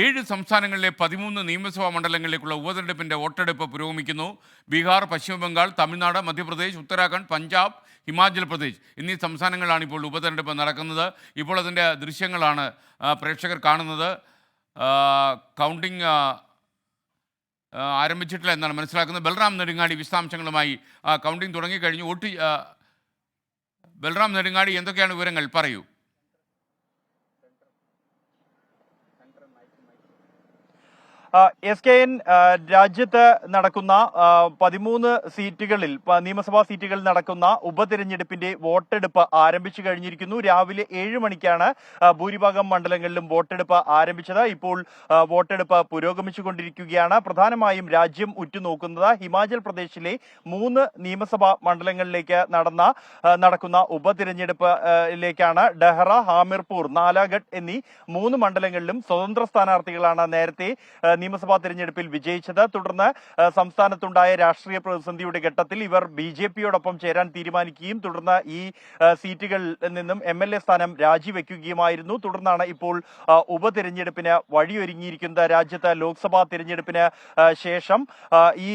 7 സംസ്ഥാനങ്ങളിലെ 13 നിയമസഭാ മണ്ഡലങ്ങളിലേക്കുള്ള ഉപതെരഞ്ഞെടുപ്പിൻ്റെ വോട്ടെടുപ്പ് പുരോഗമിക്കുന്നു. ബീഹാർ, പശ്ചിമ ബംഗാൾ, തമിഴ്നാട്, മധ്യപ്രദേശ്, ഉത്തരാഖണ്ഡ്, പഞ്ചാബ്, ഹിമാചൽ പ്രദേശ് എന്നീ സംസ്ഥാനങ്ങളിലാണ് ഇപ്പോൾ ഉപതെരഞ്ഞെടുപ്പ് നടക്കുന്നത്. ഇപ്പോൾ അതിൻ്റെ ദൃശ്യങ്ങളാണ് പ്രേക്ഷകർ കാണുന്നത്. കൗണ്ടിംഗ് ആരംഭിച്ചിട്ടില്ല എന്നാണ് മനസ്സിലാക്കുന്നത്. ബൽറാം നെടുങ്ങാടി വിശദാംശങ്ങളുമായി കൗണ്ടിംഗ് തുടങ്ങിക്കഴിഞ്ഞു. ബൽറാം നെടുങ്ങാടി, എന്തൊക്കെയാണ് വിവരങ്ങൾ? പറയൂ. SKN രാജ്യത്ത് നടക്കുന്ന 13 സീറ്റുകളിൽ നിയമസഭാ സീറ്റുകളിൽ നടക്കുന്ന ഉപതെരഞ്ഞെടുപ്പിന്റെ വോട്ടെടുപ്പ് ആരംഭിച്ചു കഴിഞ്ഞിരിക്കുന്നു. രാവിലെ 7 മണിക്കാണ് ഭൂരിഭാഗം മണ്ഡലങ്ങളിലും വോട്ടെടുപ്പ് ആരംഭിച്ചത്. ഇപ്പോൾ വോട്ടെടുപ്പ് പുരോഗമിച്ചുകൊണ്ടിരിക്കുകയാണ്. പ്രധാനമായും രാജ്യം ഉറ്റുനോക്കുന്നത് ഹിമാചൽ പ്രദേശിലെ 3 നിയമസഭാ മണ്ഡലങ്ങളിലേക്ക് നടക്കുന്ന ഉപതെരഞ്ഞെടുപ്പിലേക്കാണ്. ഡെഹ്റ, ഹാമിർപൂർ, നാലാഗഡ് എന്നീ 3 മണ്ഡലങ്ങളിലും സ്വതന്ത്ര സ്ഥാനാർത്ഥികളാണ് നേരത്തെ നിയമസഭാ തെരഞ്ഞെടുപ്പിൽ വിജയിച്ചത്. തുടർന്ന് സംസ്ഥാനത്തുണ്ടായ രാഷ്ട്രീയ പ്രതിസന്ധിയുടെ ഘട്ടത്തിൽ ഇവർ BJPയോടൊപ്പം ചേരാൻ തീരുമാനിക്കുകയും തുടർന്ന് ഈ സീറ്റുകളിൽ നിന്നും MLA സ്ഥാനം രാജിവെക്കുകയുമായിരുന്നു. തുടർന്നാണ് ഇപ്പോൾ ഉപതെരഞ്ഞെടുപ്പിന് വഴിയൊരുങ്ങിയിരിക്കുന്നത്. രാജ്യത്ത് ലോക്സഭാ തെരഞ്ഞെടുപ്പിന് ശേഷം ഈ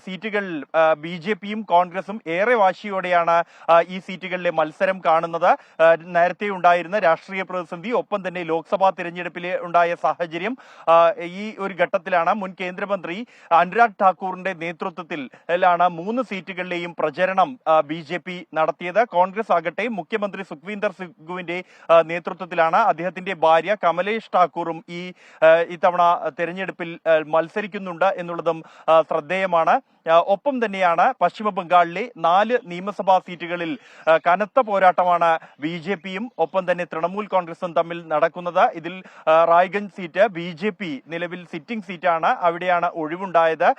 സീറ്റുകളിൽ BJPയും കോൺഗ്രസും ഏറെ വാശിയോടെയാണ് ഈ സീറ്റുകളിലെ മത്സരം കാണുന്നത്. നേരത്തെ ഉണ്ടായിരുന്ന രാഷ്ട്രീയ പ്രതിസന്ധി, ഒപ്പം തന്നെ ലോക്സഭാ തെരഞ്ഞെടുപ്പിൽ ഉണ്ടായ സാഹചര്യം, ഈ ഒരു ഘട്ടത്തിലാണ് മുൻ കേന്ദ്രമന്ത്രി അനുരാഗ് ഠാക്കൂറിന്റെ നേതൃത്വത്തിലാണ് 3 സീറ്റുകളിലെയും പ്രചരണം BJP നടത്തിയത്. കോൺഗ്രസ് ആകട്ടെ മുഖ്യമന്ത്രി സുഖ്വീന്ദർ സിംഗുവിന്റെ നേതൃത്വത്തിലാണ്. അദ്ദേഹത്തിന്റെ ഭാര്യ കമലേഷ് ഠാക്കൂറും ഇത്തവണ തെരഞ്ഞെടുപ്പിൽ മത്സരിക്കുന്നുണ്ട് എന്നുള്ളതും ശ്രദ്ധേയമാണ്. ഒപ്പം തന്നെയാണ് പശ്ചിമ ബംഗാളിലെ 4 നിയമസഭാ സീറ്റുകളിൽ കനത്ത പോരാട്ടമാണ് BJPയും ഒപ്പം തന്നെ തൃണമൂൽ കോൺഗ്രസും തമ്മിൽ നടക്കുന്നത്. ഇതിൽ റായ്ഗഞ്ച് സീറ്റ് BJP നിലവിൽ സിറ്റിംഗ് സീറ്റാണ്. അവിടെയാണ് ഒഴിവുണ്ടായത്.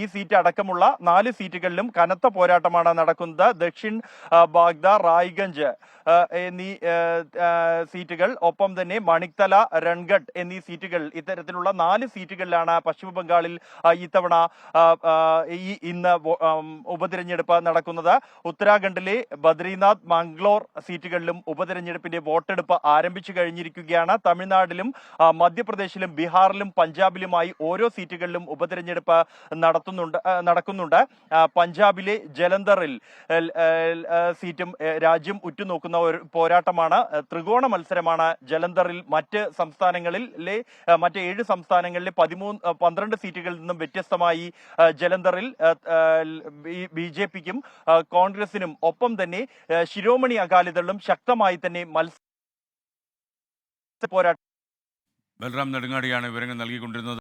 ഈ സീറ്റ് അടക്കമുള്ള 4 സീറ്റുകളിലും കനത്ത പോരാട്ടമാണ് നടക്കുന്നത്. ദക്ഷിൺ ബാഗ്ദ, റായ്ഗഞ്ച് എന്നീ സീറ്റുകൾ, ഒപ്പം തന്നെ മണിക്തല, രൺഗഡ് എന്നീ സീറ്റുകൾ, ഇത്തരത്തിലുള്ള 4 സീറ്റുകളിലാണ് പശ്ചിമ ബംഗാളിൽ ഇത്തവണ ഇന്ന് ഉപതെരഞ്ഞെടുപ്പ് നടക്കുന്നത്. ഉത്തരാഖണ്ഡിലെ ബദ്രിനാഥ്, മംഗ്ലോർ സീറ്റുകളിലും ഉപതെരഞ്ഞെടുപ്പിന്റെ വോട്ടെടുപ്പ് ആരംഭിച്ചു കഴിഞ്ഞിരിക്കുകയാണ്. തമിഴ്നാട്ടിലും മധ്യപ്രദേശിലും ബീഹാറിലും പഞ്ചാബിലുമായി ഓരോ സീറ്റുകളിലും ഉപതെരഞ്ഞെടുപ്പ് നടക്കുന്നുണ്ട്. പഞ്ചാബിലെ ജലന്ധറിൽ സീറ്റും രാജ്യം ഉറ്റുനോക്കുന്ന ഒരു പോരാട്ടമാണ്. ത്രികോണ മത്സരമാണ് ജലന്ധറിൽ. മറ്റ് 7 സംസ്ഥാനങ്ങളിലെ 12 സീറ്റുകളിൽ നിന്നും വ്യത്യസ്തമായി ജലന്ധറിൽ BJPക്കും കോൺഗ്രസിനും ഒപ്പം തന്നെ ശിരോമണി അകാലിദളും ശക്തമായി തന്നെ പോരാട്ടം. ബൽറാം നെടുങ്ങാടിയാണ് വിവരങ്ങൾ നൽകിക്കൊണ്ടിരുന്നത്.